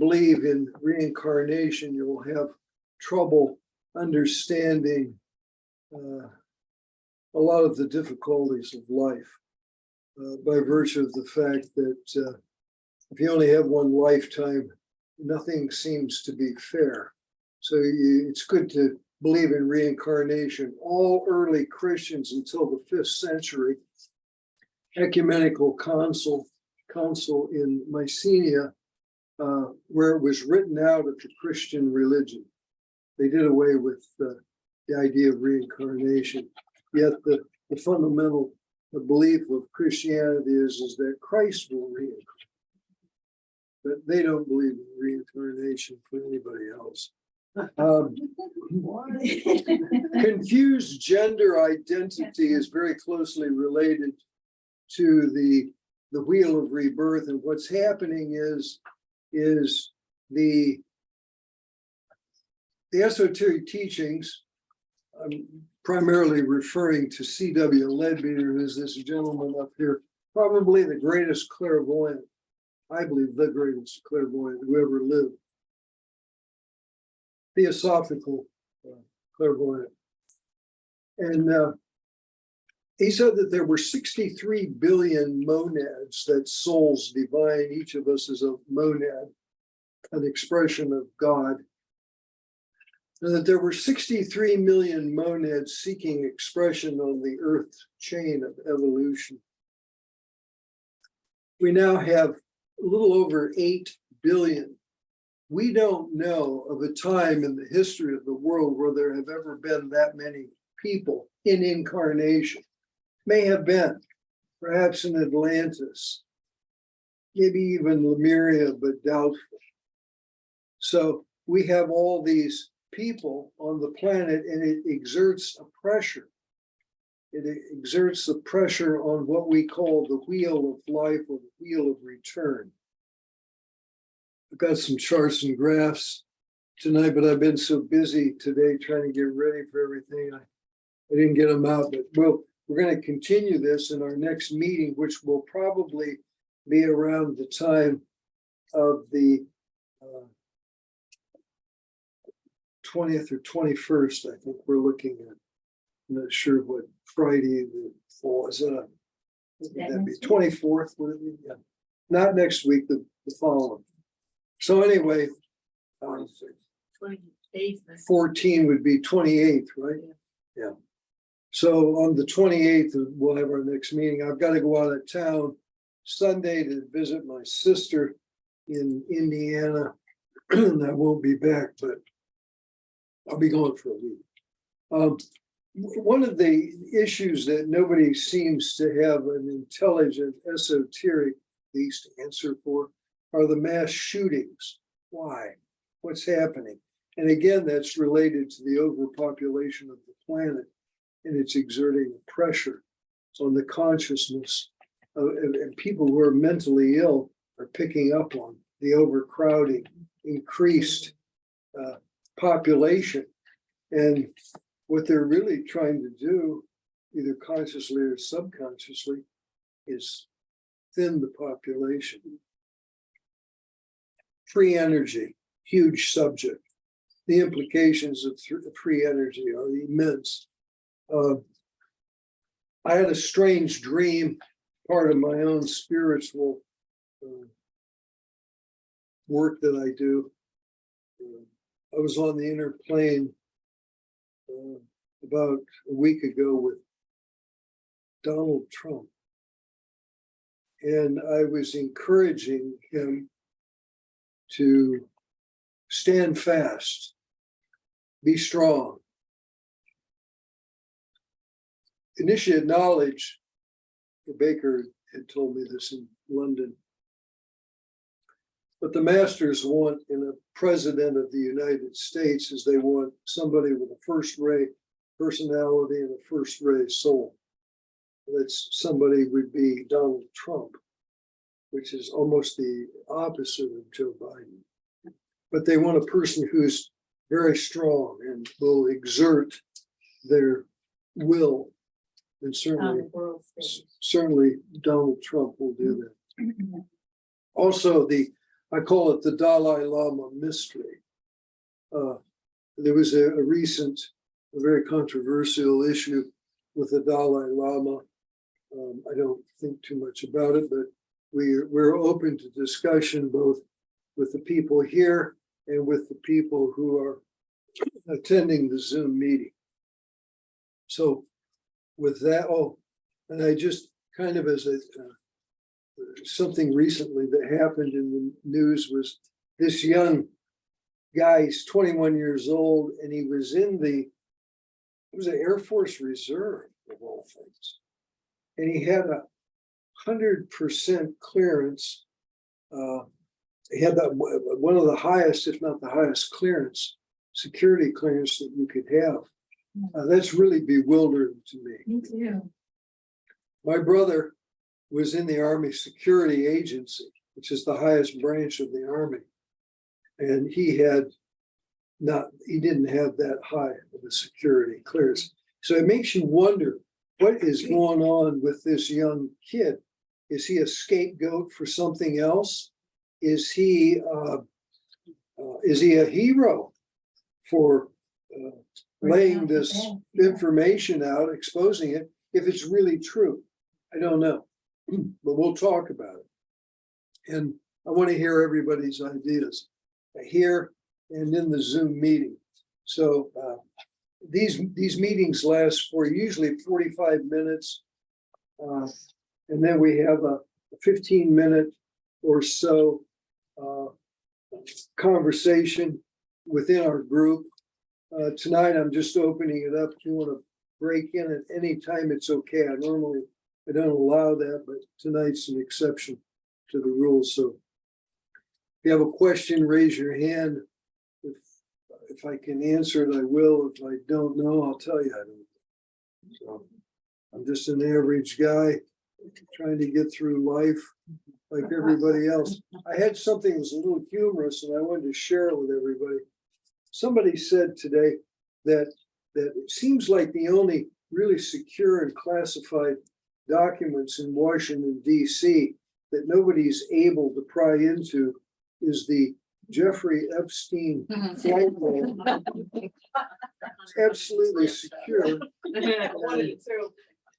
believe in reincarnation, you will have trouble understanding a lot of the difficulties of life by virtue of the fact that if you only have one lifetime, nothing seems to be fair. So it's good to believe in reincarnation. All early Christians until the 5th century, ecumenical council in Mycenae, where it was written out of the Christian religion. They did away with the idea of reincarnation. Yet the fundamental belief of Christianity is that Christ will reincarnate. But they don't believe in reincarnation for anybody else. Confused gender identity is very closely related to the wheel of rebirth, and what's happening is the esoteric teachings. I'm primarily referring to C.W. Leadbeater, who's this gentleman up here, probably the greatest clairvoyant, I believe the greatest clairvoyant who ever lived. Theosophical clairvoyant. And he said that there were 63 billion monads, that souls divine, each of us is a monad, an expression of God. And that there were 63 million monads seeking expression on the earth chain of evolution. We now have a little over 8 billion. We don't know of a time in the history of the world where there have ever been that many people in incarnation. May have been, perhaps in Atlantis, maybe even Lemuria, but doubtful. So we have all these people on the planet, and it exerts a pressure. It exerts the pressure on what we call the wheel of life, or the wheel of return. I've got some charts and graphs tonight, but I've been so busy today trying to get ready for everything. I didn't get them out, but we're going to continue this in our next meeting, which will probably be around the time of the 20th or 21st, I think we're looking at. I'm not sure what Friday the fall is. Would that be 24th? Would it be? Yeah. Not next week, the following. So anyway, 14 would be 28th, right? Yeah. So on the 28th, we'll have our next meeting. I've got to go out of town Sunday to visit my sister in Indiana, and I won't be back, but I'll be going for a week. One of the issues that nobody seems to have an intelligent esoteric at least answer for are the mass shootings. Why? What's happening? And again, that's related to the overpopulation of the planet, and it's exerting pressure on the consciousness and people who are mentally ill are picking up on the overcrowding, increased population. And what they're really trying to do, either consciously or subconsciously, is thin the population. Free energy, huge subject. The implications of free energy are immense. I had a strange dream, part of my own spiritual work that I do. I was on the inner plane about a week ago with Donald Trump, and I was encouraging him to stand fast, be strong. Initiate knowledge, Baker had told me this in London, but the masters want in a president of the United States is they want somebody with a first-rate personality and a first-rate soul. That's somebody would be Donald Trump, which is almost the opposite of Joe Biden. But they want a person who's very strong and will exert their will. And certainly Donald Trump will do that. Also, the I call it the Dalai Lama mystery. There was a recent, a very controversial issue with the Dalai Lama. I don't think too much about it, but we're open to discussion both with the people here and with the people who are attending the Zoom meeting. So with that, and I just kind of as something recently that happened in the news was this young guy, he's 21 years old, and he was in it was an Air Force Reserve of all things. And he had 100% clearance. He had one of the highest, if not the highest clearance, security clearance that you could have. That's really bewildering to me. Me too. My brother was in the Army Security Agency, which is the highest branch of the Army. And he didn't have that high of a security clearance. So it makes you wonder, what is going on with this young kid? Is he a scapegoat for something else? Is he a hero for laying this information out, exposing it, if it's really true? I don't know, but we'll talk about it. And I want to hear everybody's ideas here and in the Zoom meeting. So these meetings last for usually 45 minutes. And then we have a 15-minute or so conversation within our group. Tonight, I'm just opening it up. If you want to break in at any time, it's okay. I don't allow that, but tonight's an exception to the rules. So if you have a question, raise your hand. If I can answer it, I will. If I don't know, I'll tell you I don't. So I'm just an average guy trying to get through life like everybody else. I had something that was a little humorous and I wanted to share it with everybody. Somebody said today that it seems like the only really secure and classified documents in Washington, D.C. that nobody's able to pry into is the Jeffrey Epstein flight log. It's absolutely secure.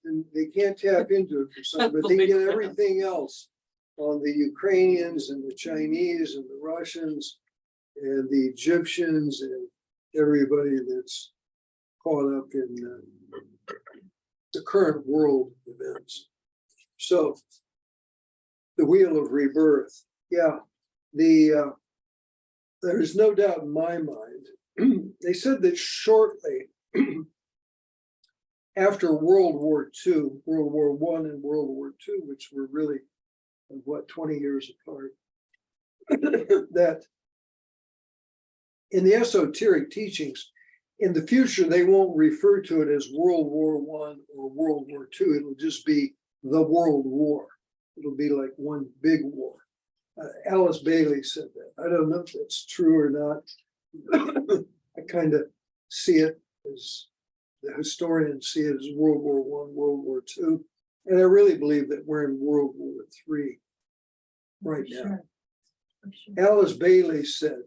And they can't tap into it for some, but they get everything else on the Ukrainians and the Chinese and the Russians and the Egyptians and everybody that's caught up in the current world events. So the wheel of rebirth, yeah, there is no doubt in my mind. They said that shortly after World War II, World War I and World War II, which were really, 20 years apart, that in the esoteric teachings, in the future, they won't refer to it as World War I or World War II. It'll just be the World War. It'll be like one big war. Alice Bailey said that. I don't know if that's true or not. I kind of see it as the historians see it as World War I, World War II. And I really believe that we're in World War III right now. Sure. Alice Bailey said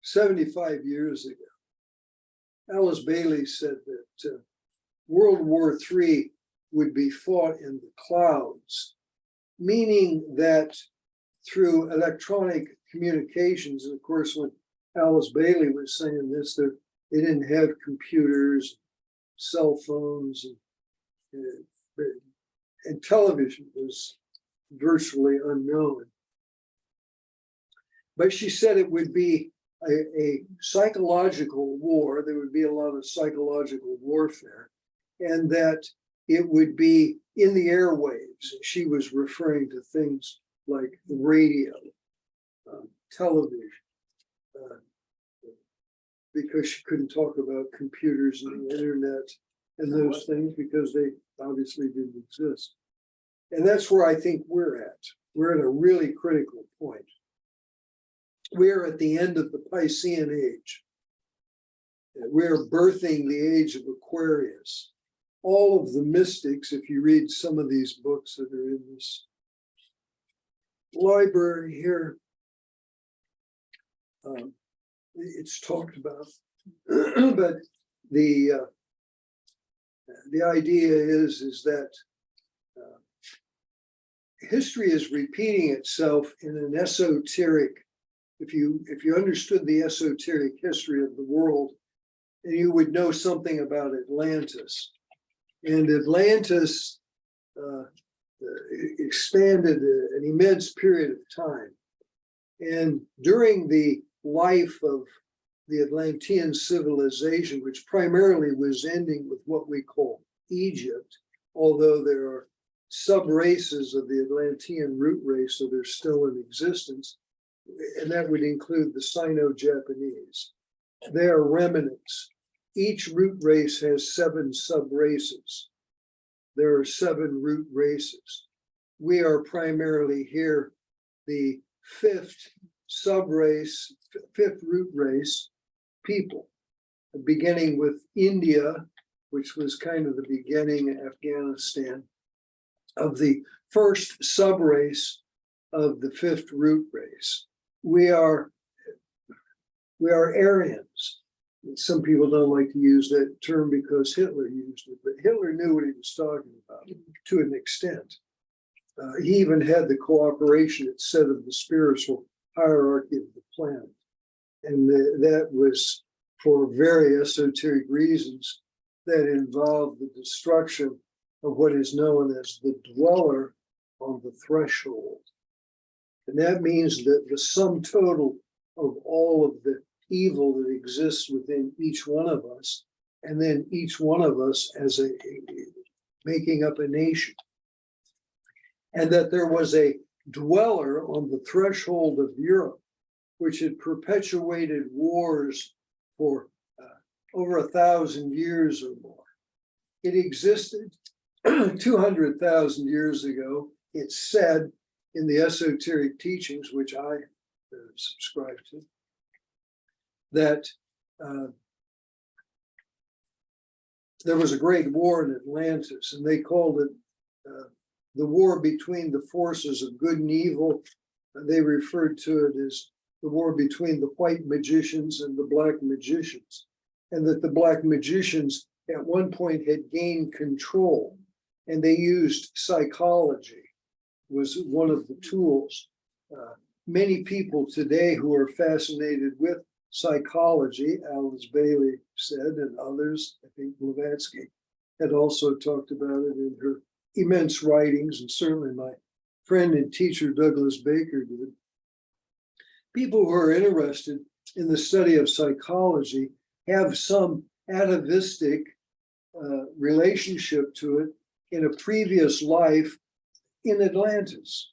75 years ago, Alice Bailey said that World War III would be fought in the clouds, meaning that through electronic communications, and of course, when Alice Bailey was saying this, that they didn't have computers, cell phones, and television was virtually unknown. But she said it would be a psychological war. There would be a lot of psychological warfare, and that it would be in the airwaves. She was referring to things like the radio, television, because she couldn't talk about computers and the internet and those things because they obviously didn't exist. And that's where I think we're at. We're at a really critical point. We're at the end of the Piscean age. We're birthing the age of Aquarius. All of the mystics, if you read some of these books that are in this library here, it's talked about, but the idea is that history is repeating itself in an esoteric. If you understood the esoteric history of the world, then you would know something about Atlantis. And Atlantis expanded an immense period of time. And during the life of the Atlantean civilization, which primarily was ending with what we call Egypt, although there are sub-races of the Atlantean root race that are still in existence, and that would include the Sino-Japanese. They are remnants. Each root race has 7 sub-races. There are 7 root races. We are primarily here the 5th sub-race, 5th root race people, beginning with India, which was kind of the beginning of Afghanistan, of the 1st sub-race of the 5th root race. We are Aryans. Some people don't like to use that term because Hitler used it, but Hitler knew what he was talking about to an extent. He even had the cooperation, it said, of the spiritual hierarchy of the planet. And that was for very esoteric reasons that involved the destruction of what is known as the dweller on the threshold. And that means that the sum total of all of the evil that exists within each one of us, and then each one of us as making up a nation. And that there was a dweller on the threshold of Europe, which had perpetuated wars for over 1,000 years or more. It existed 200,000 years ago. It's said in the esoteric teachings, which I subscribe to, that there was a great war in Atlantis, and they called it the war between the forces of good and evil. They referred to it as the war between the white magicians and the black magicians, and that the black magicians at one point had gained control, and they used psychology was one of the tools. Many people today who are fascinated with psychology, Alice Bailey said, and others, I think Blavatsky had also talked about it in her immense writings, and certainly my friend and teacher Douglas Baker did. People who are interested in the study of psychology have some atavistic relationship to it in a previous life in Atlantis.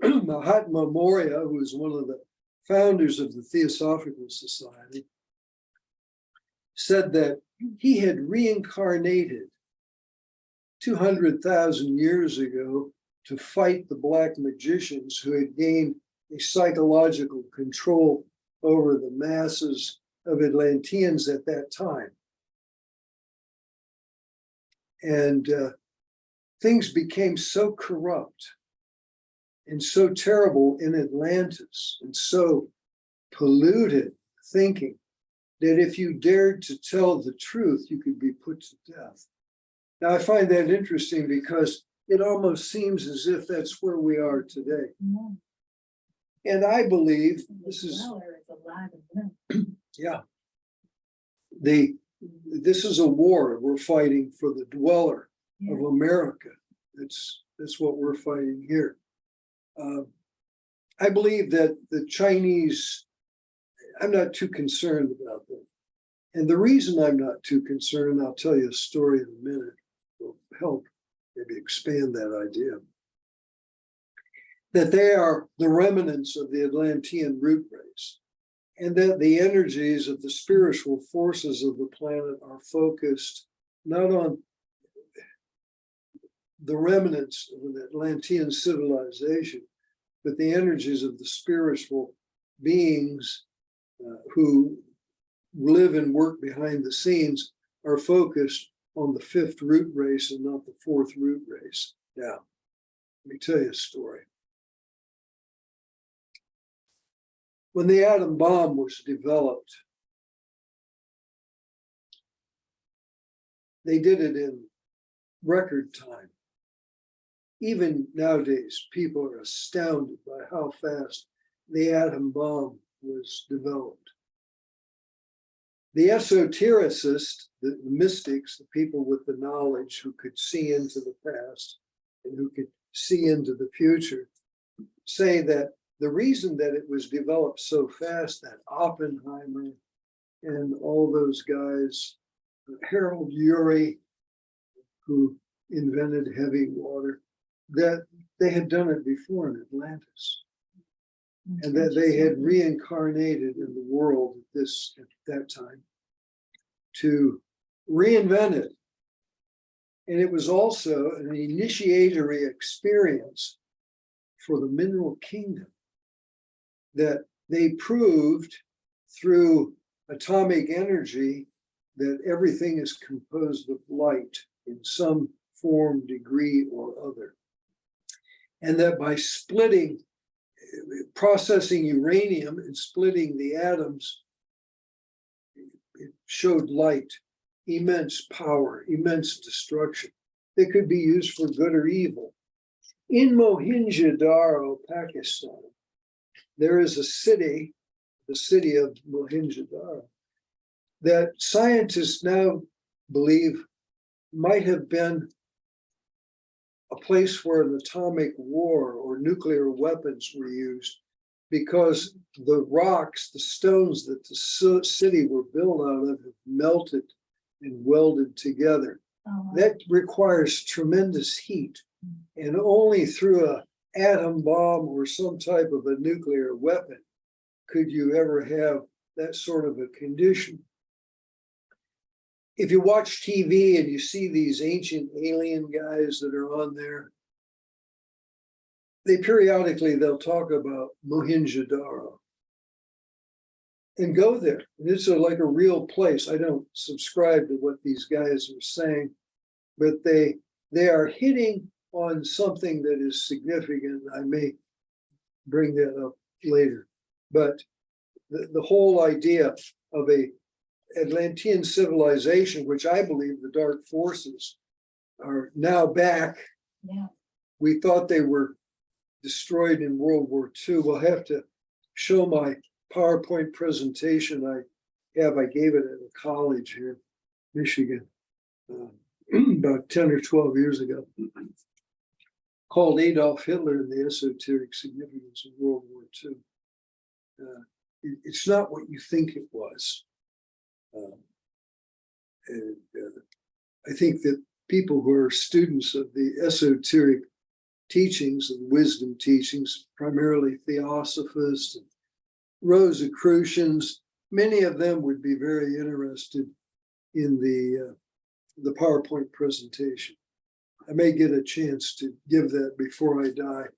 Mahatma Maurya, who was one of the founders of the Theosophical Society, said that he had reincarnated 200,000 years ago to fight the black magicians who had gained a psychological control over the masses of Atlanteans at that time. And things became so corrupt and so terrible in Atlantis and so polluted thinking that if you dared to tell the truth, you could be put to death. Now, I find that interesting because it almost seems as if that's where we are today. Yeah. And I believe this is, yeah, this is a war we're fighting for the dweller of America. That's what we're fighting here. I believe that the Chinese, I'm not too concerned about them. And the reason I'm not too concerned, I'll tell you a story in a minute, will help maybe expand that idea, that they are the remnants of the Atlantean root race, and that the energies of the spiritual forces of the planet are focused not on the remnants of an Atlantean civilization, but the energies of the spiritual beings who live and work behind the scenes are focused on the 5th root race and not the 4th root race. Now, let me tell you a story. when the atom bomb was developed, they did it in record time. Even nowadays, people are astounded by how fast the atom bomb was developed. The esotericists, the mystics, the people with the knowledge who could see into the past and who could see into the future, say that the reason that it was developed so fast, that Oppenheimer and all those guys, Harold Urey, who invented heavy water, that they had done it before in Atlantis, and that they had reincarnated in the world at that time to reinvent it. And it was also an initiatory experience for the mineral kingdom, that they proved through atomic energy that everything is composed of light in some form, degree, or other. And that by splitting, processing uranium and splitting the atoms, it showed light, immense power, immense destruction. They could be used for good or evil. In Mohenjo-Daro, Pakistan, there is a city, the city of Mohenjo-Daro, that scientists now believe might have been a place where an atomic war or nuclear weapons were used, because the rocks, the stones that the city were built out of have melted and welded together. That requires tremendous heat, and only through an atom bomb or some type of a nuclear weapon could you ever have that sort of a condition. If you watch TV and you see these ancient alien guys that are on there, they'll talk about Mohenjo-Daro. And go there. And it's like a real place. I don't subscribe to what these guys are saying, but they are hitting on something that is significant. I may bring that up later. But the whole idea of a Atlantean civilization, which I believe the dark forces are now back. Yeah. We thought they were destroyed in World War II. We'll have to show my PowerPoint presentation I gave it at a college here in Michigan about 10 or 12 years ago, called Adolf Hitler and the Esoteric Significance of World War II. It's not what you think it was. I think that people who are students of the esoteric teachings and wisdom teachings, primarily Theosophists and Rosicrucians, many of them would be very interested in the PowerPoint presentation. I may get a chance to give that before I die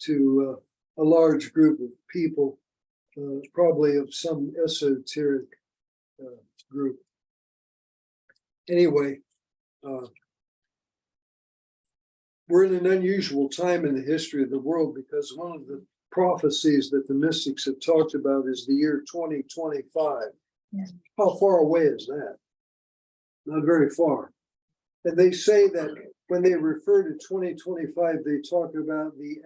to a large group of people, probably of some esoteric group. Anyway, we're in an unusual time in the history of the world, because one of the prophecies that the mystics have talked about is the year 2025. Yeah. How far away is that? Not very far. And they say that when they refer to 2025, they talk about the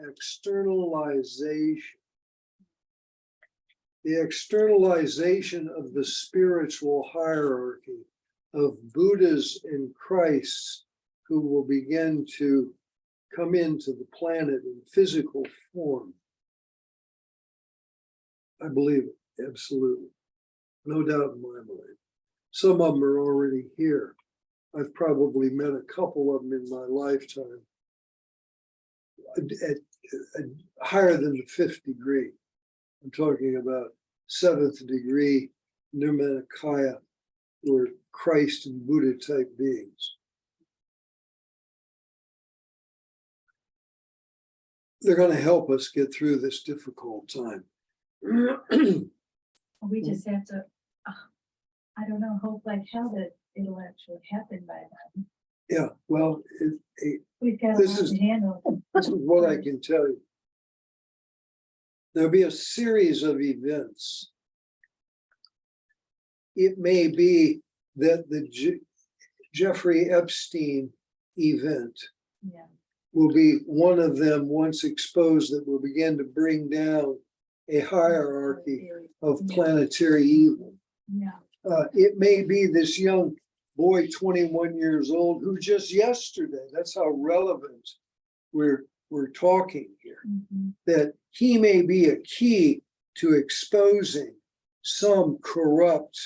externalization of the spiritual hierarchy of Buddhas and Christs, who will begin to come into the planet in physical form. I believe it, absolutely. No doubt in my mind. Some of them are already here. I've probably met a couple of them in my lifetime at higher than the 5th degree. I'm talking about 7th degree Nirmanakaya, or Christ and Buddha type beings. They're going to help us get through this difficult time. We just have to, I don't know, hope like hell that it'll actually happen by then. Yeah, well, We've got a this lot is- to handle. this is what I can tell you. there'll be a series of events. It may be that the Jeffrey Epstein event Yeah. will be one of them once exposed that will begin to bring down a hierarchy of planetary evil. Yeah. It may be this young boy, 21 years old, who just yesterday, that's how relevant we're talking here, Mhm. that he may be a key to exposing some corrupt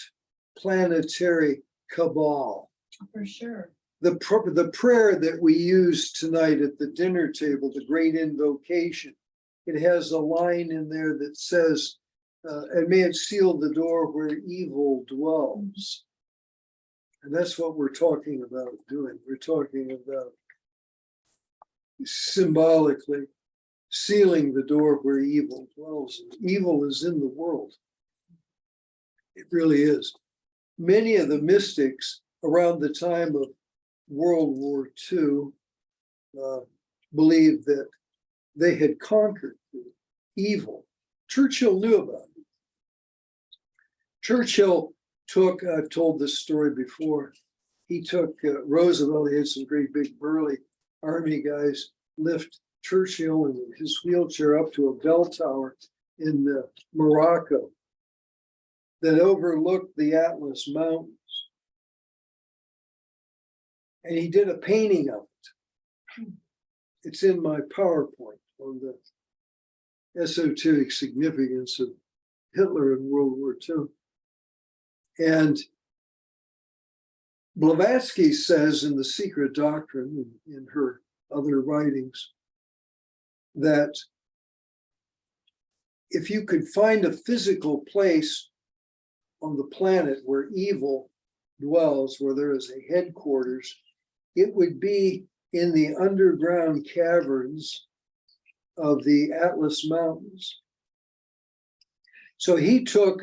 planetary cabal. For sure. The prayer that we use tonight at the dinner table, the great invocation, it has a line in there that says, and may it seal the door where evil dwells. And that's what we're talking about doing. We're talking about symbolically sealing the door where evil dwells. Evil is in the world. It really is. Many of the mystics around the time of World War II believed that they had conquered evil. Churchill knew about it. Churchill took, I've told this story before, he took Roosevelt, he had some great big burly army guys lift Churchill in his wheelchair up to a bell tower in Morocco that overlooked the Atlas Mountains. And he did a painting of it. It's in my PowerPoint on the esoteric significance of Hitler in World War II. And Blavatsky says in The Secret Doctrine, in her other writings, that if you could find a physical place on the planet where evil dwells, where there is a headquarters, it would be in the underground caverns of the Atlas Mountains. So he took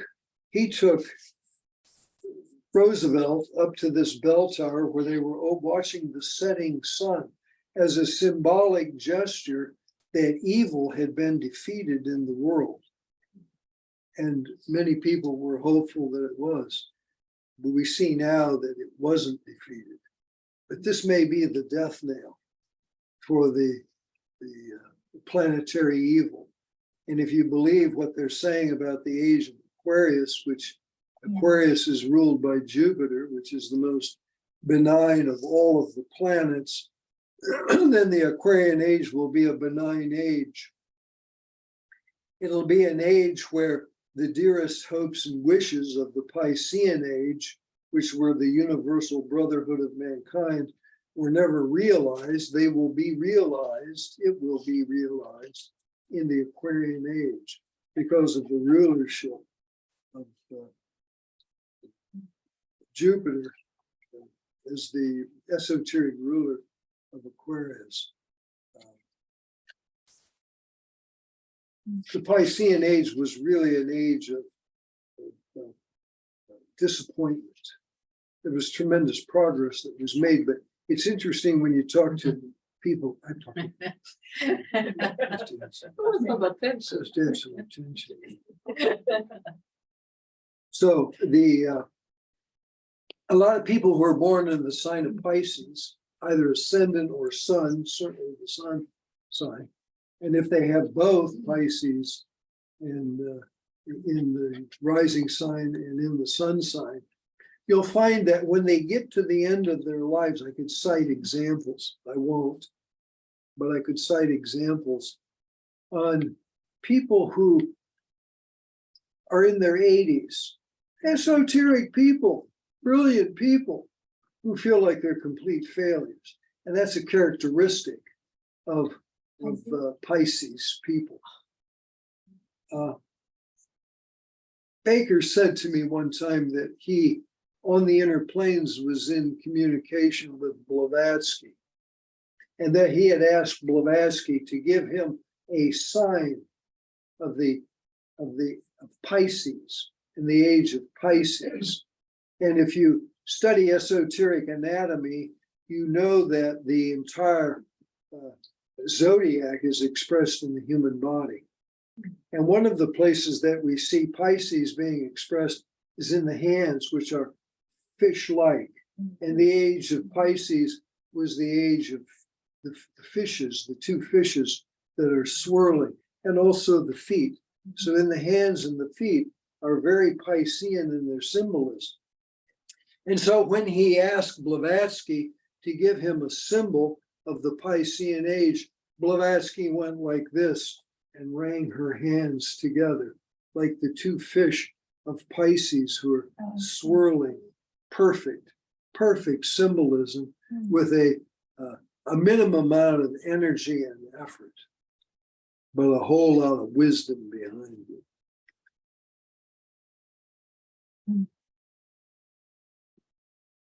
Roosevelt up to this bell tower where they were watching the setting sun as a symbolic gesture that evil had been defeated in the world. And many people were hopeful that it was. But we see now that it wasn't defeated. But this may be the death knell for the planetary evil. And if you believe what they're saying about the age of Aquarius, which Aquarius is ruled by Jupiter, which is the most benign of all of the planets, then the Aquarian age will be a benign age. It'll be an age where the dearest hopes and wishes of the Piscean age, which were the universal brotherhood of mankind, were never realized. They will be realized, it will be realized in the Aquarian age because of the rulership of Jupiter as the esoteric ruler of Aquarius. The Piscean age was really an age of disappointment. There was tremendous progress that was made, but it's interesting when you talk to people. I talk to substantial attention. So a lot of people who are born in the sign of Pisces, either ascendant or sun, certainly the sun sign, and if they have both Pisces and in the rising sign and in the sun sign, you'll find that when they get to the end of their lives, I could cite examples. I won't, but I could cite examples on people who are in their 80s, esoteric people, brilliant people who feel like they're complete failures. And that's a characteristic of Pisces people. Baker said to me one time that he, on the inner planes, was in communication with Blavatsky, and that he had asked Blavatsky to give him a sign of Pisces, in the age of Pisces. And if you study esoteric anatomy, you know that the entire zodiac is expressed in the human body. And one of the places that we see Pisces being expressed is in the hands, which are fish-like. And the age of Pisces was the age of the fishes, the two fishes that are swirling, and also the feet. So in the hands and the feet are very Piscean in their symbolism. And so when he asked Blavatsky to give him a symbol of the Piscean age, Blavatsky went like this and rang her hands together, like the two fish of Pisces who are swirling. Perfect symbolism with a minimum amount of energy and effort, but a whole lot of wisdom behind it.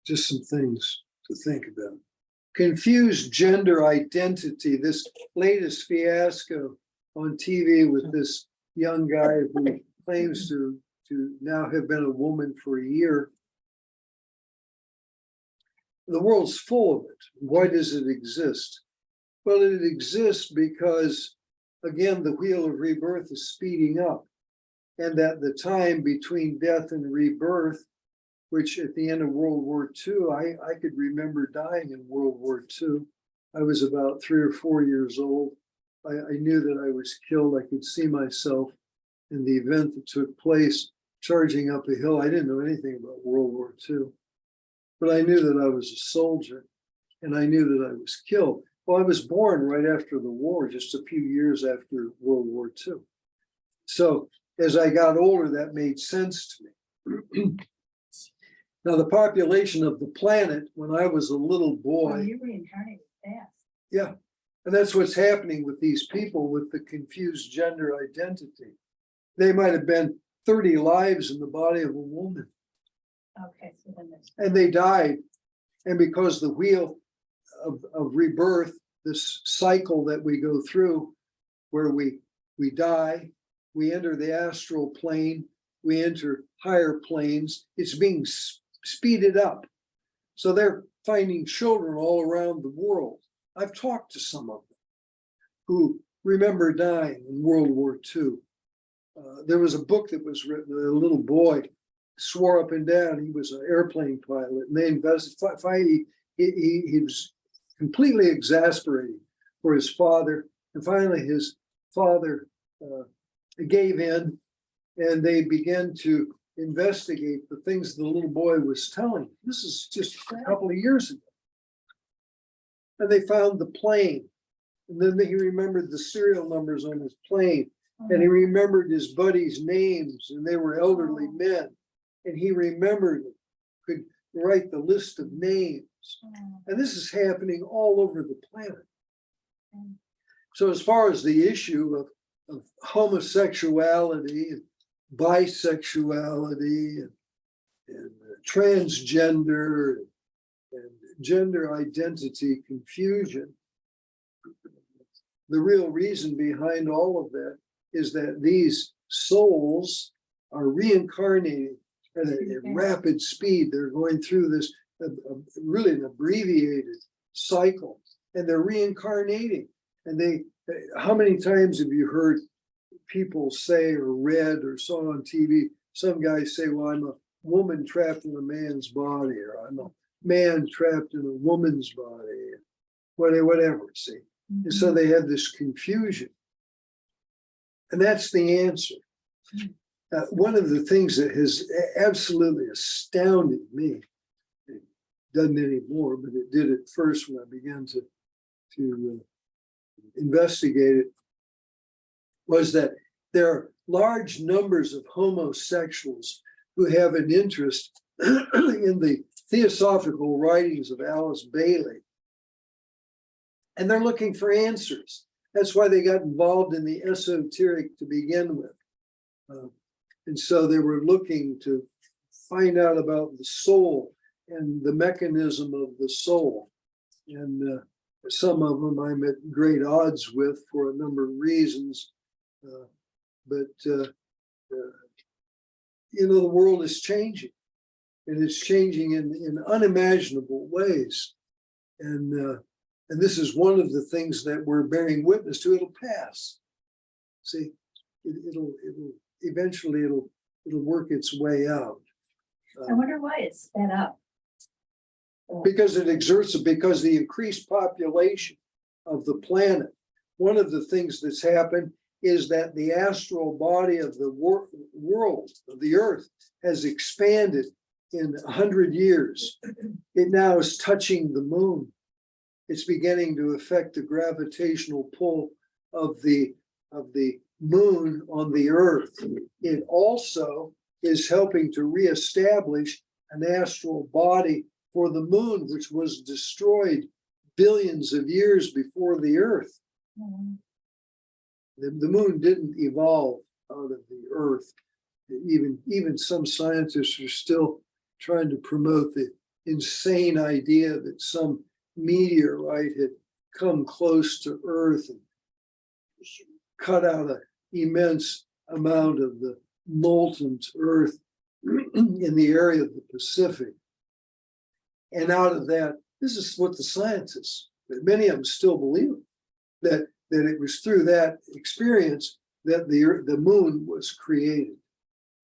Just some things to think about. Confused gender identity, this latest fiasco on TV with this young guy who claims to now have been a woman for a year. The world's full of it. Why does it exist? Well, it exists because, again, the wheel of rebirth is speeding up. And that the time between death and rebirth, which at the end of World War II, I could remember dying in World War II. I was about 3 or 4 years old. I knew that I was killed. I could see myself in the event that took place charging up a hill. I didn't know anything about World War II. But I knew that I was a soldier, and I knew that I was killed. Well, I was born right after the war, just a few years after World War II. So as I got older, that made sense to me. Now, the population of the planet, when I was a little boy. Well, you reincarnated fast. Yeah, and that's what's happening with these people with the confused gender identity. They might have been 30 lives in the body of a woman. Okay, so then there's. And they died. And because the wheel of rebirth, this cycle that we go through, where we die, we enter the astral plane, we enter higher planes, it's being speeded up. So they're finding children all around the world. I've talked to some of them who remember dying in World War II. There was a book that was written, a little boy swore up and down he was an airplane pilot, and they invested. He was completely exasperated for his father, and finally his father gave in, and they began to investigate the things the little boy was telling. This is just a couple of years ago, and they found the plane, and then he remembered the serial numbers on his plane, and he remembered his buddies' names, and they were elderly men. And he remembered, could write the list of names. And this is happening all over the planet. So as far as the issue of homosexuality and bisexuality and transgender and gender identity confusion, the real reason behind all of that is that these souls are reincarnating at a rapid speed. They're going through this really an abbreviated cycle, and they're reincarnating. And how many times have you heard people say or read or saw on TV, some guys say, well, I'm a woman trapped in a man's body, or I'm a man trapped in a woman's body, whatever, see. And so they have this confusion. And that's the answer. One of the things that has absolutely astounded me, it doesn't anymore, but it did at first when I began to investigate it, was that there are large numbers of homosexuals who have an interest in the theosophical writings of Alice Bailey. And they're looking for answers. That's why they got involved in the esoteric to begin with. And so they were looking to find out about the soul and the mechanism of the soul. And some of them I'm at great odds with for a number of reasons. But the world is changing. And it's changing in unimaginable ways. And this is one of the things that we're bearing witness to. It'll pass. See, it'll eventually it'll work its way out. I wonder why it's sped up. Because the increased population of the planet. One of the things that's happened is that the astral body of the world of the earth has expanded in 100 years. It now is touching the moon. It's beginning to affect the gravitational pull of the moon on the earth. It also is helping to reestablish an astral body for the moon, which was destroyed billions of years before the earth. Mhm. The moon didn't evolve out of the earth. Even some scientists are still trying to promote the insane idea that some meteorite had come close to earth and cut out an immense amount of the molten earth in the area of the Pacific. And out of that, this is what the scientists, many of them still believe, that it was through that experience that the moon was created.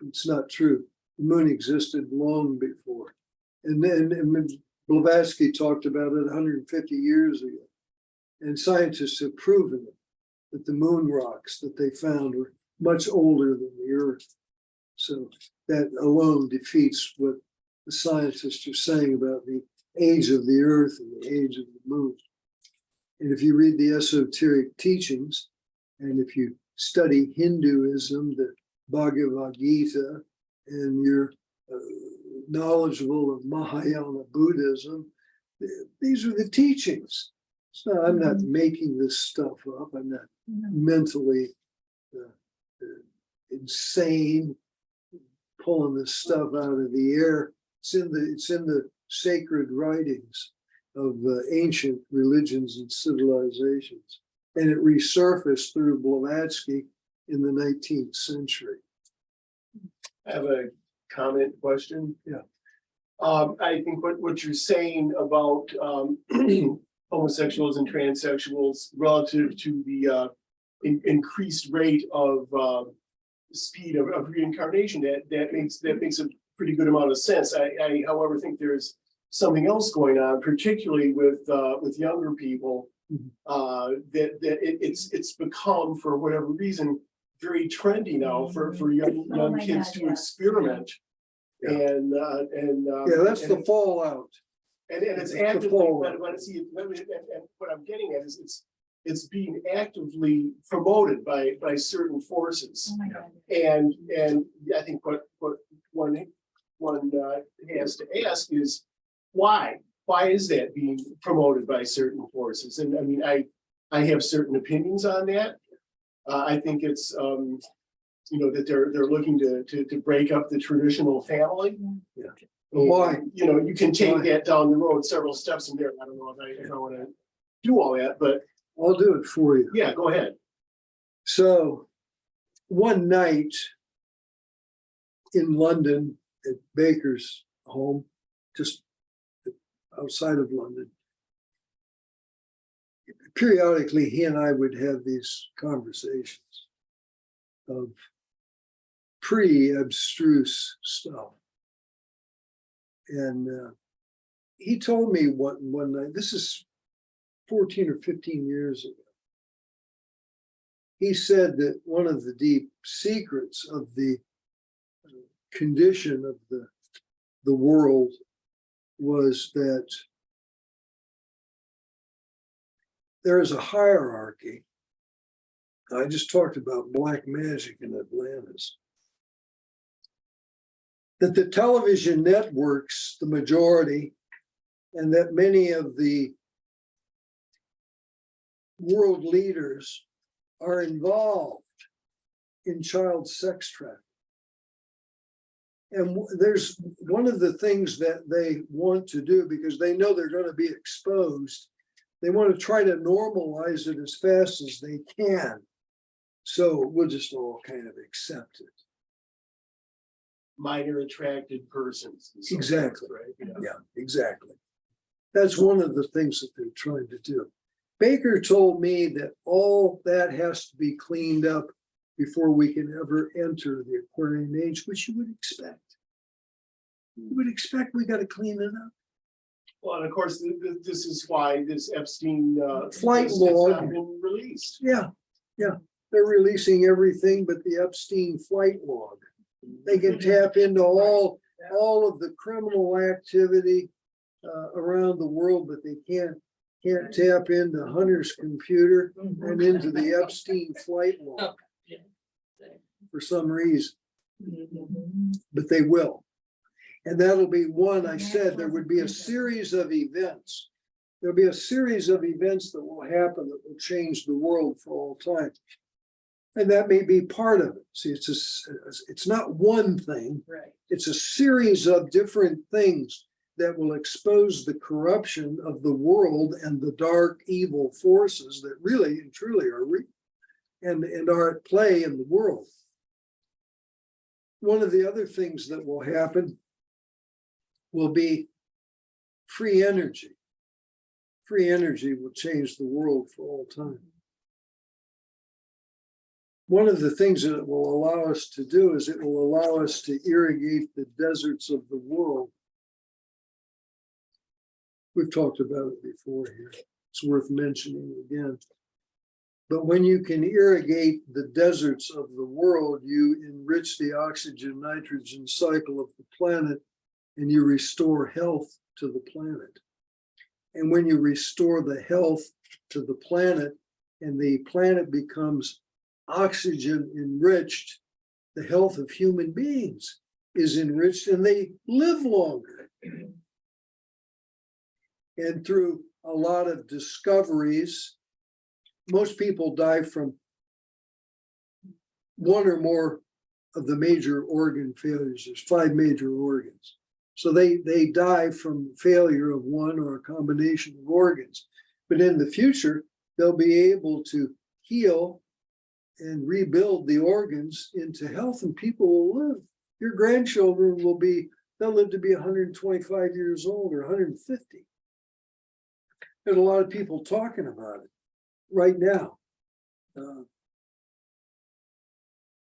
It's not true. The moon existed long before. And then Blavatsky talked about it 150 years ago. And scientists have proven it, that the moon rocks that they found were much older than the Earth. So that alone defeats what the scientists are saying about the age of the Earth and the age of the moon. And if you read the esoteric teachings, and if you study Hinduism, the Bhagavad Gita, and you're knowledgeable of Mahayana Buddhism, these are the teachings. So I'm not making this stuff up. I'm not mentally insane, pulling this stuff out of the air. It's in the sacred writings of ancient religions and civilizations, and it resurfaced through Blavatsky in the 19th century. I have a comment question. Yeah. I think what you're saying about homosexuals and transsexuals relative to the increased rate of speed of reincarnation, that makes a pretty good amount of sense. I however think there's something else going on, particularly with younger people, that it's become, for whatever reason, very trendy now for young kids God, to yeah. experiment. Yeah. And That's the fallout. And it's It's the actively, fallout. and what I'm getting at is it's being actively promoted by certain forces. Oh my God. And I think what one has to ask is why? Why is that being promoted by certain forces? And I mean, I have certain opinions on that. I think it's that they're looking to break up the traditional family. Yeah. And, Why? You can take Why? that down the road several steps from there. I don't know if I want to do all that, but I'll do it for you. yeah, go ahead. So one night in London at Baker's home, just outside of London, periodically he and I would have these conversations of pretty abstruse stuff. And he told me one night, this is 14 or 15 years ago, he said that one of the deep secrets of the condition of the world was that there is a hierarchy. I just talked about black magic in Atlantis. That the television networks, the majority, and that many of the world leaders are involved in child sex trafficking. And there's one of the things that they want to do, because they know they're going to be exposed, they want to try to normalize it as fast as they can. So we'll just all kind of accept it. Minor attracted persons. and so forth, Exactly. Right. Yeah. Yeah, exactly. That's one of the things that they're trying to do. Baker told me that all that has to be cleaned up before we can ever enter the Aquarian age, which you would expect. You would expect we got to clean it up. Well, and of course, this is why this Epstein Flight list has log. not been released. Yeah, yeah. They're releasing everything but the Epstein flight log. They can tap into all of the criminal activity around the world, but they can't tap into Hunter's computer and into the Epstein flight log for some reason, but they will. And that'll be one, I said, there would be a series of events. There'll be a series of events that will happen that will change the world for all time. And that may be part of it. See, it's not one thing. Right. It's a series of different things that will expose the corruption of the world and the dark evil forces that really and truly are real and are at play in the world. One of the other things that will happen will be free energy. Free energy will change the world for all time. One of the things that it will allow us to do is it will allow us to irrigate the deserts of the world. We've talked about it before here. It's worth mentioning again. But when you can irrigate the deserts of the world, you enrich the oxygen-nitrogen cycle of the planet and you restore health to the planet. And when you restore the health to the planet and the planet becomes oxygen enriched, the health of human beings is enriched and they live longer. And through a lot of discoveries, most people die from one or more of the major organ failures. There's 5 major organs. So they die from failure of one or a combination of organs. But in the future, they'll be able to heal and rebuild the organs into health, and people will live. Your grandchildren they'll live to be 125 years old or 150. There's a lot of people talking about it right now.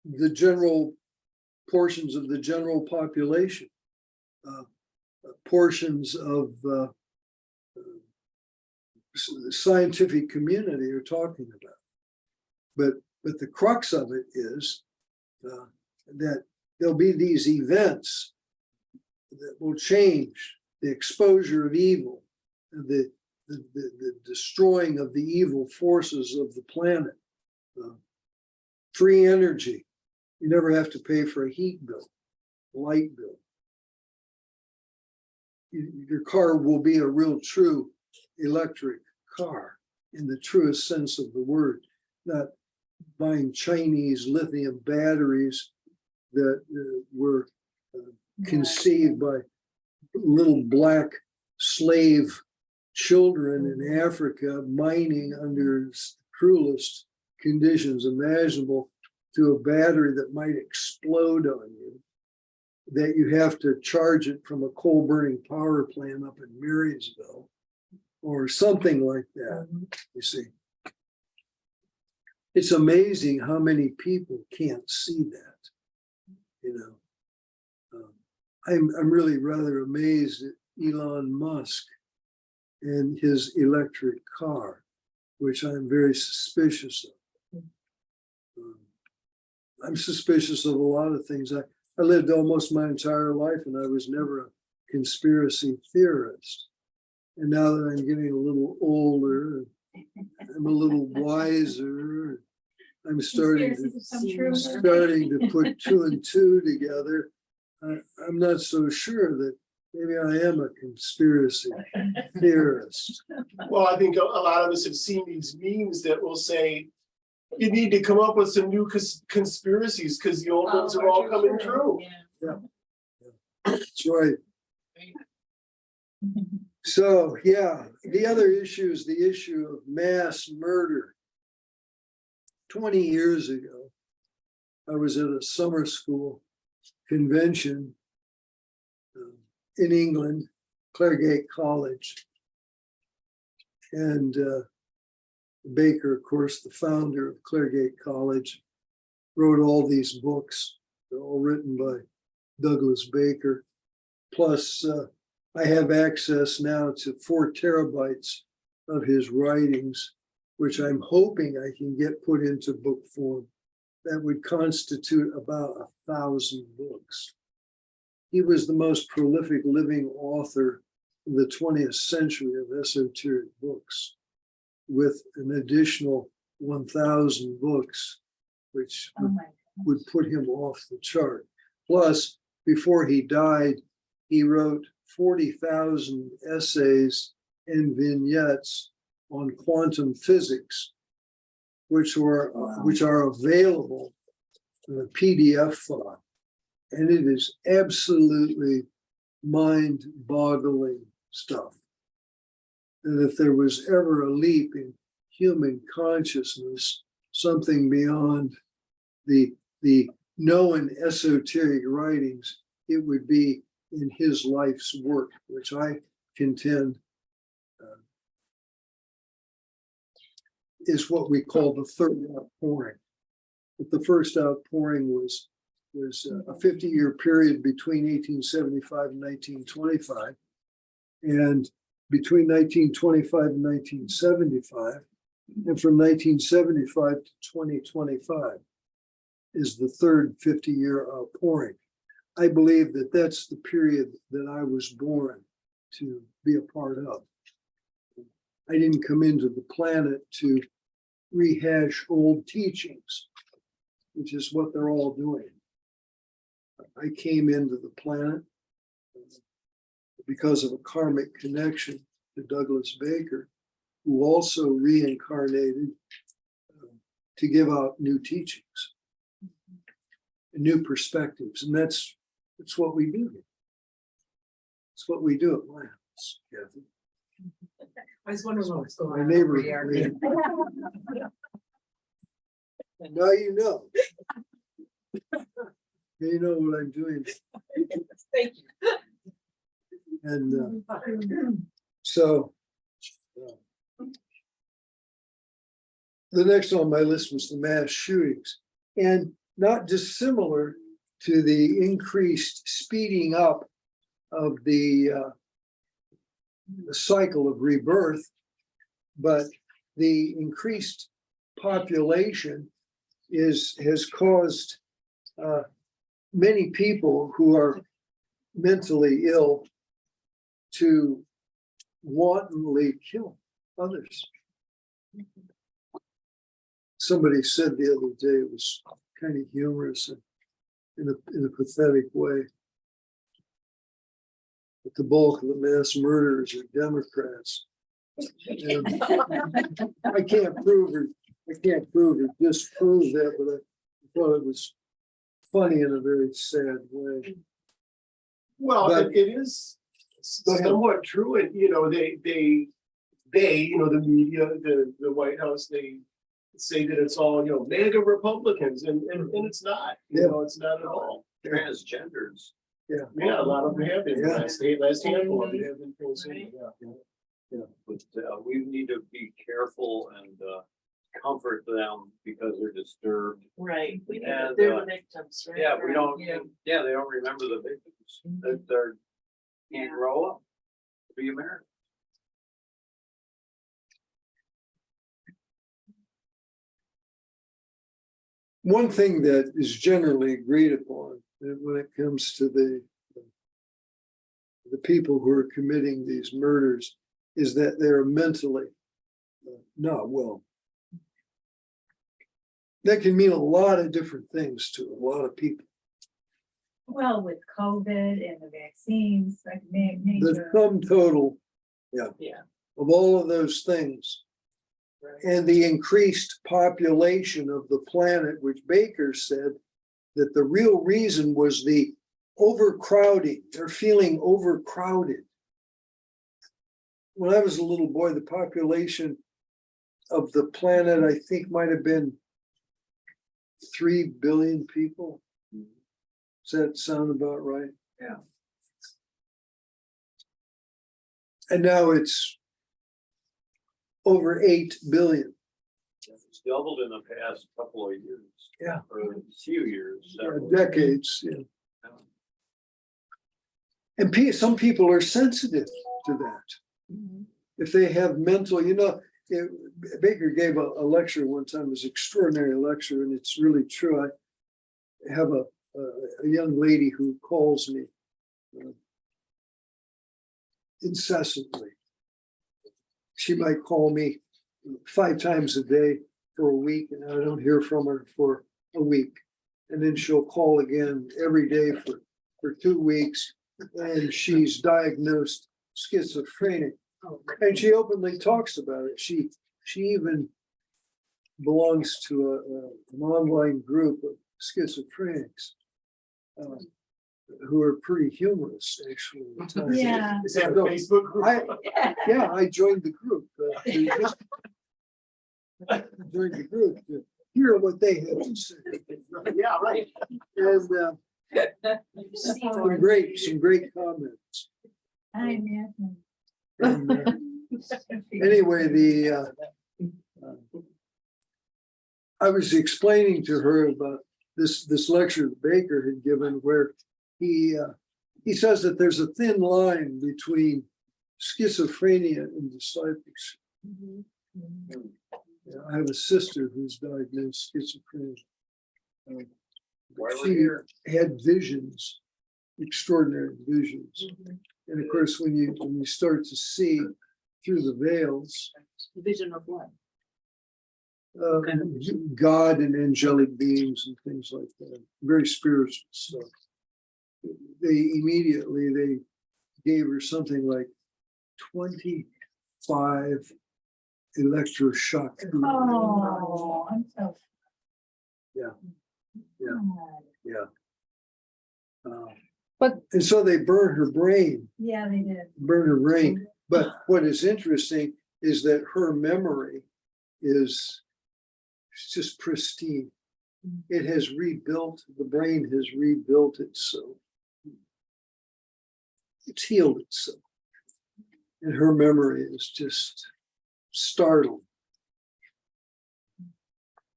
The general portions of the general population, portions of the scientific community are talking about. But the crux of it is that there'll be these events that will change the exposure of evil, the destroying of the evil forces of the planet. Free energy. You never have to pay for a heat bill, light bill. Your car will be a real true electric car in the truest sense of the word, not buying Chinese lithium batteries that were conceived by little black slave children in Africa mining under cruelest conditions imaginable to a battery that might explode on you, that you have to charge it from a coal burning power plant up in Marysville or something like that. You see, it's amazing how many people can't see that. You know, I'm really rather amazed at Elon Musk and his electric car, which I'm very suspicious of. I'm suspicious of a lot of things. I lived almost my entire life and I was never a conspiracy theorist. And now that I'm getting a little older, I'm a little wiser, I'm starting to put 2 and 2 together. I'm not so sure that maybe I am a conspiracy theorist. Well, I think a lot of us have seen these memes that will say, you need to come up with some new conspiracies because the old ones are all coming true. Yeah, that's right. So, yeah, the other issue is the issue of mass murder. 20 years ago, I was at a summer school convention in England, Claregate College. And Baker, of course, the founder of Claregate College, wrote all these books. They're all written by Douglas Baker. Plus, I have access now to 4 terabytes of his writings, which I'm hoping I can get put into book form. That would constitute about 1,000 books. He was the most prolific living author in the 20th century of esoteric books, with an additional 1,000 books, which Oh my would put him off the chart. Plus, before he died, he wrote 40,000 essays and vignettes on quantum physics, which are available in a PDF file. And it is absolutely mind-boggling stuff. And if there was ever a leap in human consciousness, something beyond the known esoteric writings, it would be in his life's work, which I contend is what we call the third outpouring. But the first outpouring was a 50-year period between 1875 and 1925. And between 1925 and 1975, and from 1975 to 2025 is the third 50-year outpouring. I believe that that's the period that I was born to be a part of. I didn't come into the planet to rehash old teachings, which is what they're all doing. I came into the planet because of a karmic connection to Douglas Baker, who also reincarnated to give out new teachings and new perspectives. And that's what we do here. It's what we do at my house, Kathy. I was wondering what was going My on. neighbor. over here. Now you know. You know what I'm doing. Thank you. And so the next on my list was the mass shootings, and not dissimilar to the increased speeding up of the cycle of rebirth, but the increased population has caused many people who are mentally ill to wantonly kill others. Somebody said the other day, it was kind of humorous and in a pathetic way, that the bulk of the mass murderers are Democrats. And I can't prove or disprove that, but I thought it was funny in a very sad way. Well, But- it is Go ahead. somewhat true, and they, the media, the White House, they say that it's all, MAGA Republicans, and it's not, it's not at all. Transgenders. Yeah, a lot of them have been, Yeah. last handful of them have been transgender, yeah. But we need to be careful and comfort them because they're disturbed. Right, we need, And, they're the victims, right? Yeah, we don't, Yeah. they don't remember the victims, that they're can't grow up to be American. One thing that is generally agreed upon when it comes to the people who are committing these murders is that they're mentally not well. That can mean a lot of different things to a lot of people. Well, with COVID and the vaccines, like The major. sum total Yeah. of all of those things Right. and the increased population of the planet, which Baker said that the real reason was the overcrowding. They're feeling overcrowded. When I was a little boy, the population of the planet, I think, might have been 3 billion people. Does that sound about right? Yeah. And now it's over 8 billion. doubled in the past couple of years. Yeah. Or a few years. several. decades, yeah. And some people are sensitive to that. If they have mental, Baker gave a lecture one time, it was an extraordinary lecture, and it's really true. I have a young lady who calls me incessantly. She might call me 5 times a day for a week, and I don't hear from her for a week. And then she'll call again every day for 2 weeks, and she's diagnosed schizophrenic. And she openly talks about it. She even belongs to an online group of schizophrenics who are pretty humorous, actually. at times. Yeah. Is that a Facebook group? I joined the group. Joined the group to hear what they had to say. Yeah, right. And some great comments. I imagine. And, anyway, I was explaining to her about this lecture that Baker had given, where he says that there's a thin line between schizophrenia and discipleship. I have a sister who's diagnosed schizophrenia. Why we're She here. had visions, extraordinary visions. And of course, when you start to see through the veils, Vision of what? God and angelic beings and things like that, very spiritual stuff. They gave her something like 25 electroshock. Oh, I'm so. Yeah. Yeah. But- And so they burned her brain, Yeah, they did. burned her brain. But what is interesting is that her memory is just pristine. It has rebuilt, the brain has rebuilt itself. It's healed itself. And her memory is just startling.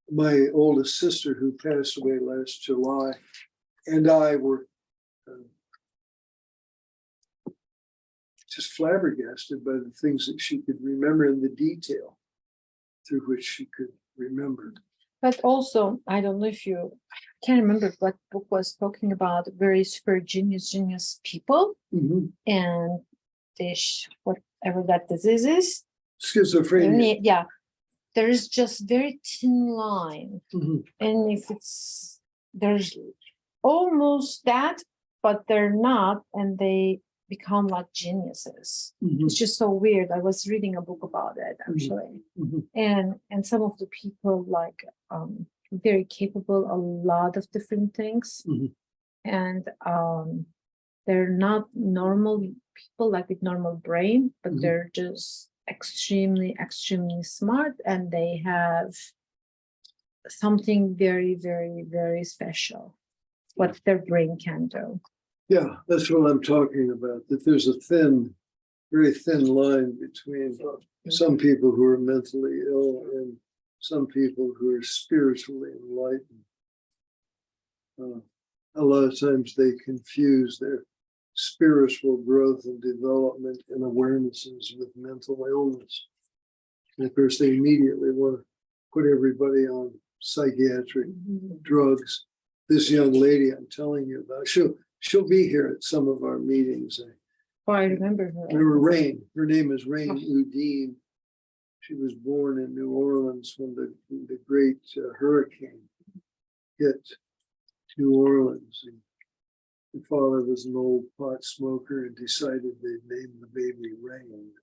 My oldest sister, who passed away last July, and I were just flabbergasted by the things that she could remember and the detail through which she could remember. But also, I don't know if I can't remember what book was talking about very super genius people, and whatever that disease is. Schizophrenia. Yeah, there is just very thin line. Mhm. And if there's almost that, but they're not, and they become like geniuses. Mhm. It's just so weird. I was reading a book about it actually. Mhm. And some of the people like very capable a lot of different things. Mhm. And they're not normal people like with normal brain, but Mhm. they're just extremely smart, and they have something very, very, very special what their brain can do. Yeah, that's what I'm talking about, that there's a very thin line between some people who are mentally ill and some people who are spiritually enlightened. A lot of times they confuse their spiritual growth and development and awarenesses with mental illness. And of course, they immediately want to put everybody on psychiatric drugs. This young lady I'm telling you about, she'll be here at some of our meetings. Oh, I remember her. Remember Rain, her name is Rain Udine. She was born in New Orleans when the great hurricane hit New Orleans. And her father was an old pot smoker and decided they'd name the baby Rain.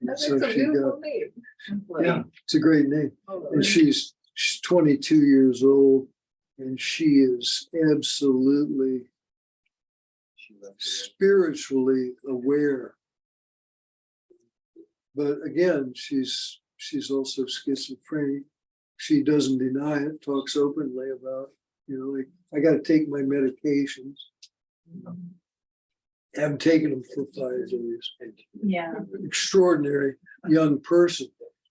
And That's so a she beautiful got, name. yeah, it's a great name. And she's 22 years old, and she is absolutely spiritually aware. But again, she's also schizophrenic. She doesn't deny it, talks openly about, like, I got to take my medications. I haven't taken them for 5 days. Yeah. Extraordinary young person.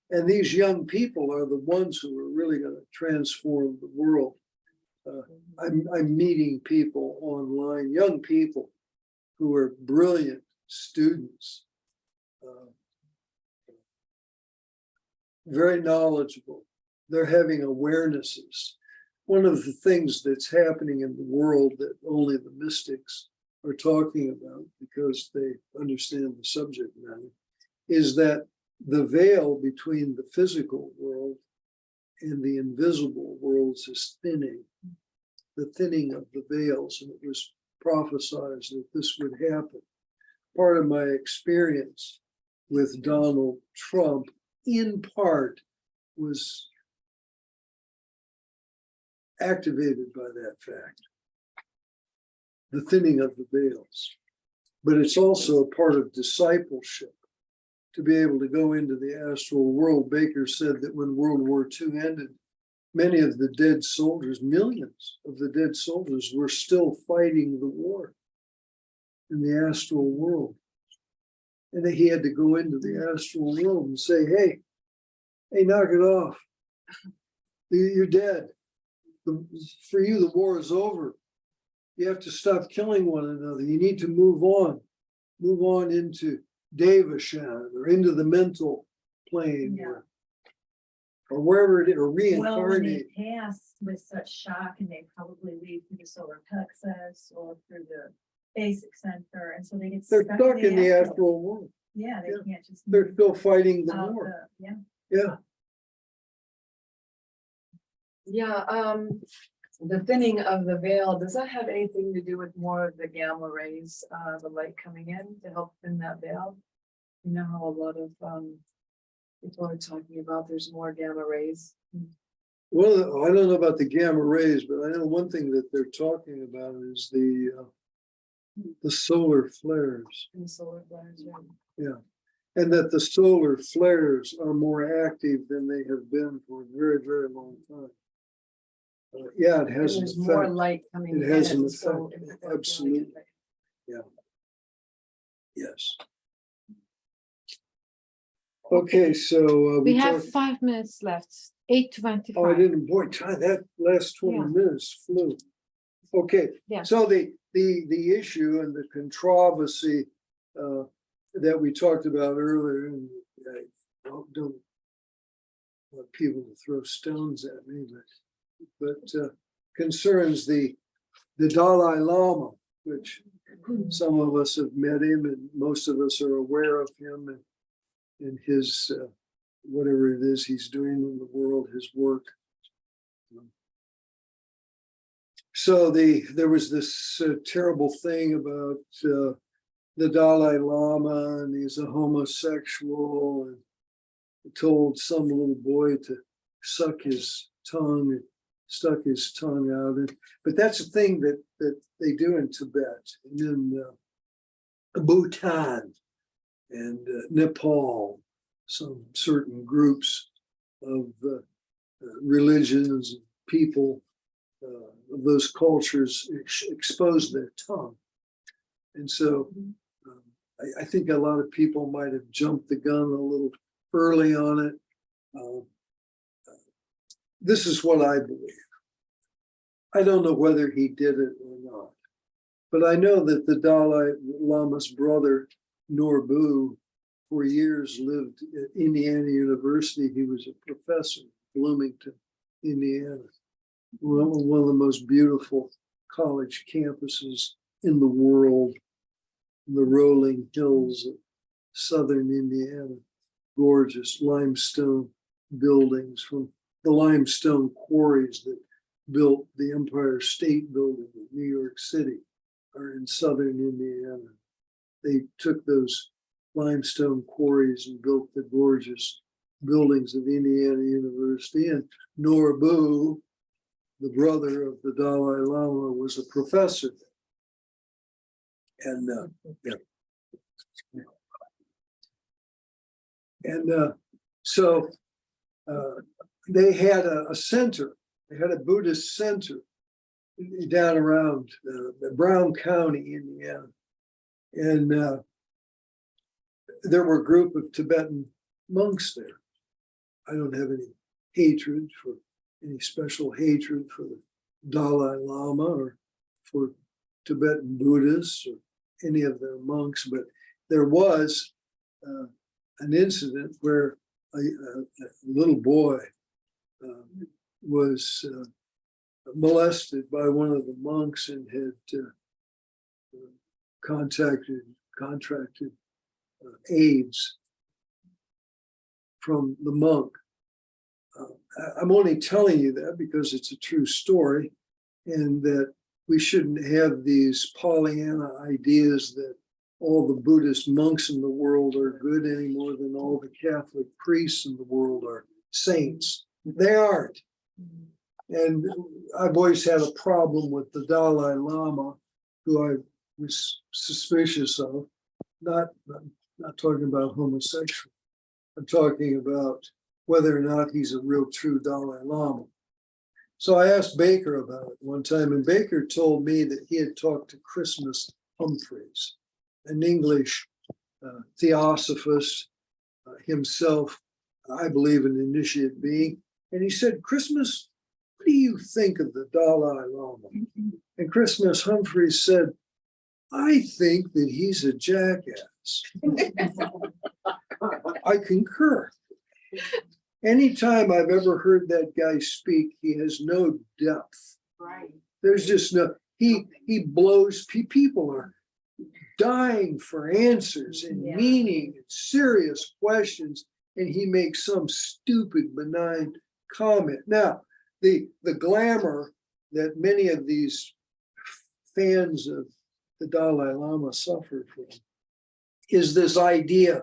And these young people are the ones who are really going to transform the world. I'm meeting people online, young people who are brilliant students, very knowledgeable. They're having awarenesses. One of the things that's happening in the world that only the mystics are talking about, because they understand the subject matter, is that the veil between the physical world and the invisible worlds is thinning, the thinning of the veils, and it was prophesied that this would happen. Part of my experience with Donald Trump, in part, was activated by that fact, the thinning of the veils. But it's also a part of discipleship, to be able to go into the astral world. Baker said that when World War II ended, many of the dead soldiers, millions of the dead soldiers, were still fighting the war in the astral world. And that he had to go into the astral world and say, hey, knock it off. You're dead. For you, the war is over. You have to stop killing one another. You need to move on into Devashan or into the mental plane, or wherever it is, or Well, when reincarnate. they pass with such shock, and they probably leave through the solar plexus or through the basic center, and so they get They're stuck in the astral. astral world. Yeah, they Yeah. can't just. They're move still fighting the out war. Yeah. Yeah. Yeah, the thinning of the veil, does that have anything to do with more of the gamma rays, the light coming in to help thin that veil? You know how a lot of people are talking about there's more gamma rays. Well, I don't know about the gamma rays, but I know one thing that they're talking about is the solar flares. In the solar flares, right? Yeah. And that the solar flares are more active than they have been for a very, very long time. Yeah, it And has an there's more effect. light coming It in. has an so effect, it's affecting absolutely. it. Yes. Okay, so We we have talked. 5 minutes left, 8:25. Oh, I didn't, boy, time, that last 20 Yeah. minutes flew. Okay, Yeah. so the issue and the controversy that we talked about earlier, and I don't want people to throw stones at me, but concerns the Dalai Lama, which some of us have met him, and most of us are aware of him and his whatever it is he's doing in the world, his work. So there was this terrible thing about the Dalai Lama, and he's a homosexual, and told some little boy to suck his tongue, and stuck his tongue out. But that's a thing that they do in Tibet and in Bhutan and Nepal. Some certain groups of religions, people of those cultures expose their tongue. And so I think a lot of people might have jumped the gun a little early on it. This is what I believe. I don't know whether he did it or not, but I know that the Dalai Lama's brother, Norbu, for years lived at Indiana University. He was a professor, Bloomington, Indiana, one of the most beautiful college campuses in the world, in the rolling hills of southern Indiana, gorgeous limestone buildings from the limestone quarries that built the Empire State Building in New York City are in southern Indiana. They took those limestone quarries and built the gorgeous buildings of Indiana University. And Norbu, the brother of the Dalai Lama, was a professor. And so they had a center. They had a Buddhist center down around Brown County, Indiana. And there were a group of Tibetan monks there. I don't have any hatred for any special hatred for the Dalai Lama or for Tibetan Buddhists or any of their monks, but there was an incident where a little boy was molested by one of the monks and had contracted AIDS from the monk. I'm only telling you that because it's a true story, and that we shouldn't have these Pollyanna ideas that all the Buddhist monks in the world are good any more than all the Catholic priests in the world are saints. They aren't. And I've always had a problem with the Dalai Lama, who I was suspicious of, not talking about homosexual. I'm talking about whether or not he's a real true Dalai Lama. So I asked Baker about it one time, and Baker told me that he had talked to Christmas Humphreys, an English theosophist, himself, I believe, an initiate being. And he said, Christmas, what do you think of the Dalai Lama? And Christmas Humphreys said, I think that he's a jackass. I concur. Anytime I've ever heard that guy speak, he has no depth. Right. There's just no, he blows, people are dying for answers and Yeah. meaning and serious questions, and he makes some stupid, benign comment. Now, the glamour that many of these fans of the Dalai Lama suffer from is this idea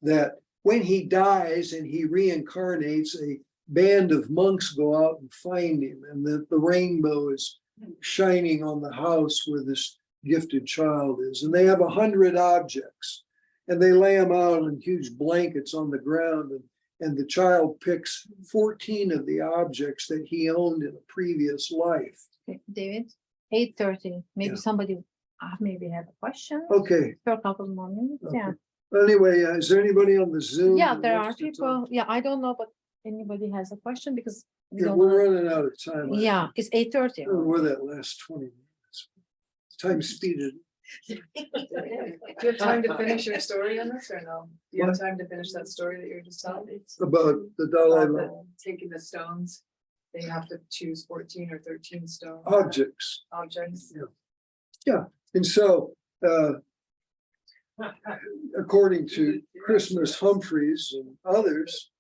that when he dies and he reincarnates, a band of monks go out and find him, and that the rainbow is shining on the house where this gifted child is. And they have 100 objects, and they lay them out on huge blankets on the ground, and the child picks 14 of the objects that he owned in a previous life. Okay, David, 8:30, maybe Yeah. somebody maybe have a question Okay, for a couple more minutes, yeah. anyway, is there anybody on the Zoom? Yeah, that there wants are to people, talk? yeah, I don't know, but anybody has a question because we Yeah, don't we're wanna- running out of time. Yeah, it's 8:30. I don't know where that last 20 minutes. Time speeded. Do you have time to finish your story on this or no? Do you have time to finish that story that you were just telling? About the Dalai About Lama taking the stones, they have to choose 14 or 13 stone objects. objects. And so, according to Christmas Humphreys and others,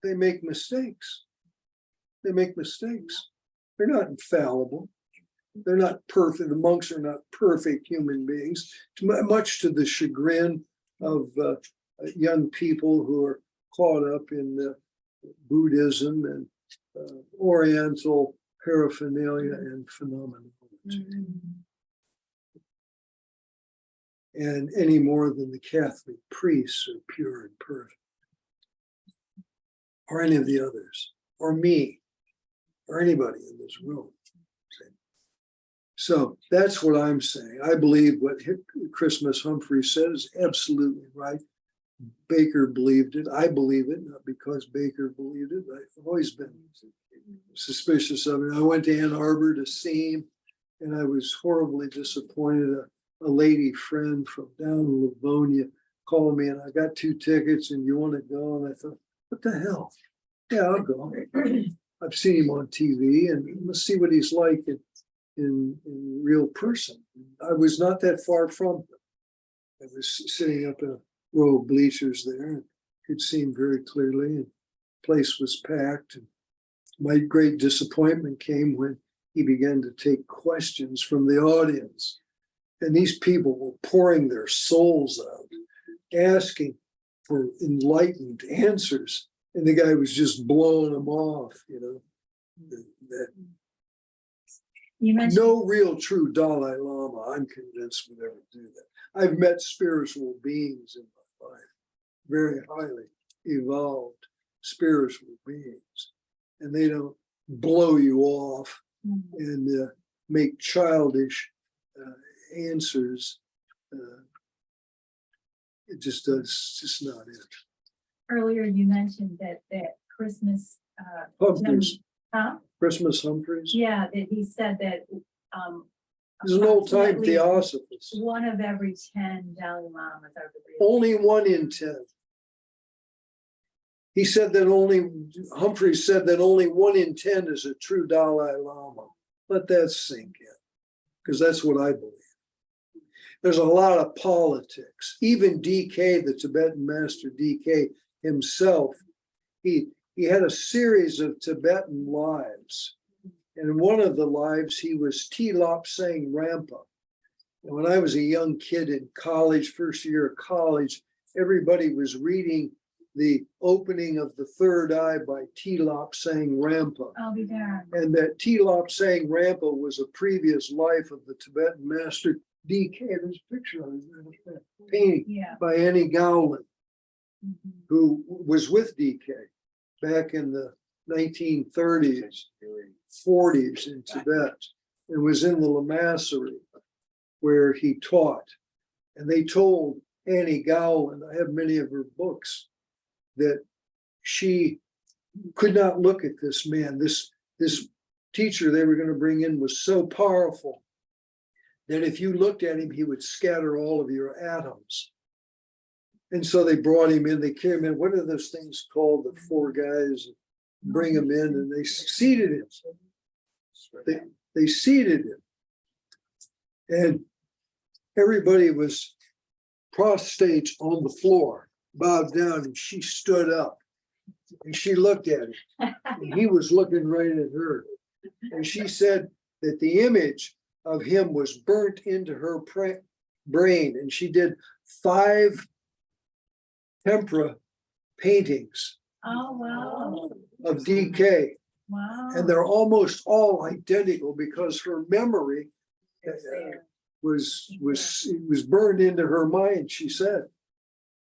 they make mistakes. They make mistakes. They're not infallible. They're not perfect. The monks are not perfect human beings, much to the chagrin of young people who are caught up in Buddhism and Oriental paraphernalia and phenomenology. And any more than the Catholic priests are pure and perfect, or any of the others, or me, or anybody in this room. So that's what I'm saying. I believe what Christmas Humphrey said is absolutely right. Baker believed it. I believe it, not because Baker believed it. I've always been suspicious of it. I went to Ann Arbor to see him, and I was horribly disappointed. A lady friend from down in Livonia called me, and I got 2 tickets, and you want to go? And I thought, what the hell? Yeah, I'll go. I've seen him on TV, and let's see what he's like in real person. I was not that far from him. I was sitting up in a row of bleachers there and could see him very clearly, and the place was packed. And my great disappointment came when he began to take questions from the audience. And these people were pouring their souls out, asking for enlightened answers. And the guy was just blowing them off, that You mentioned, no real true Dalai Lama, I'm convinced, would ever do that. I've met spiritual beings in my life, very highly evolved spiritual beings, and they don't blow you off and make childish answers. It's just not it. earlier you mentioned that Christmas, Humphreys, huh? Christmas Humphreys. Yeah, that he said that, He's an old time approximately theosophist. 1 of every 10 Dalai Lamas are the real. Only 1 in 10. He said that Humphreys said that only 1 in 10 is a true Dalai Lama. Let that sink in, because that's what I believe. There's a lot of politics. Even DK, the Tibetan master DK himself, he had a series of Tibetan lives. And in one of the lives, he was Lopsang Rampa. And when I was a young kid in college, first year of college, everybody was reading the opening of The Third Eye by Lopsang Rampa. I'll be there. And that Lopsang Rampa was a previous life of the Tibetan master DK. There's a picture of it, painting Yeah. by Annie Gowland, Mhm. who was with DK back in the 1930s, 40s in Tibet, and was in the Lamasery where he taught. And they told Annie Gowland, I have many of her books, that she could not look at this man. This teacher they were going to bring in was so powerful that if you looked at him, he would scatter all of your atoms. And so they brought him in, they carried him in. What are those things called? The 4 guys bring him in, and they seated him. They seated him. And everybody was prostrate on the floor, bowed down, and she stood up. And she looked at him. And he was looking right at her. And she said that the image of him was burnt into her brain. And she did 5 tempera paintings Oh, wow. of DK. Wow. And they're almost all identical because her memory was burned into her mind, she said.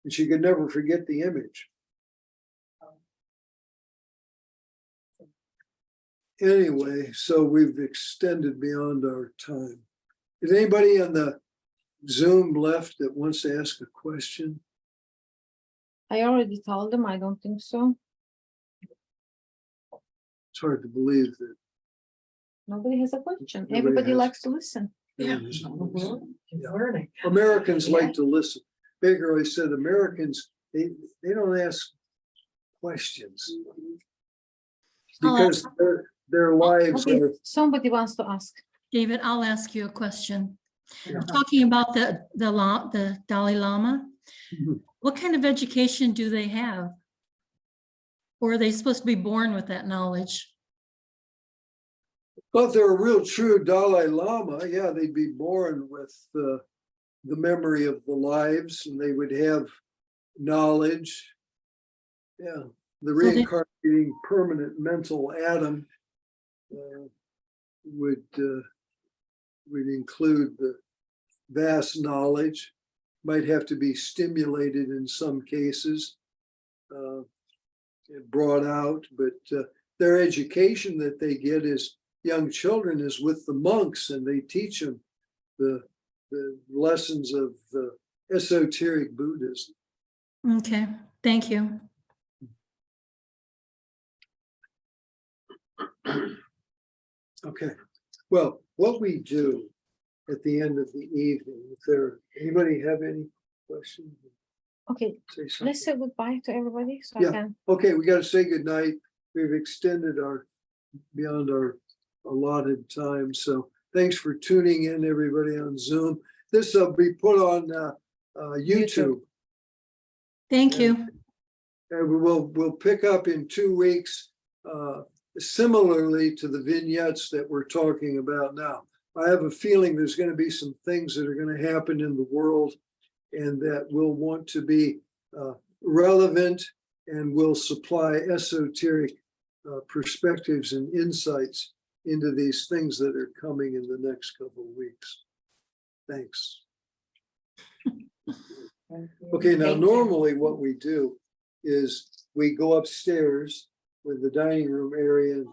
And she could never forget the image. Anyway, so we've extended beyond our time. Is anybody on the Zoom left that wants to ask a question? I already told them, I don't think so. It's hard to believe that. Nobody has a question. Nobody Everybody has. likes to listen. He's learning. Americans like to listen. Baker always said Americans, they don't ask questions because their lives Okay, are. somebody wants to ask. David, I'll ask you a question. Yeah. Talking about the Dalai Lama, Mhm. what kind of education do they have? Or are they supposed to be born with that knowledge? But they're a real true Dalai Lama. Yeah, they'd be born with the memory of the lives, and they would have knowledge. Yeah, the So they- reincarnating permanent mental atom would include the vast knowledge. Might have to be stimulated in some cases, brought out, but their education that they get as young children is with the monks, and they teach them the lessons of the esoteric Buddhism. Okay, thank you. Okay, well, what we do at the end of the evening, if anybody have any questions? Okay, Say something. let's say goodbye to everybody so Yeah. I can. Okay, we got to say goodnight. We've extended beyond our allotted time. So thanks for tuning in, everybody on Zoom. This will be put on YouTube. Thank Yeah. you. And we'll pick up in 2 weeks, similarly to the vignettes that we're talking about now. I have a feeling there's going to be some things that are going to happen in the world, and that will want to be relevant and will supply esoteric perspectives and insights into these things that are coming in the next couple of weeks. Thanks. Okay, now normally what we do is we go upstairs with the dining room area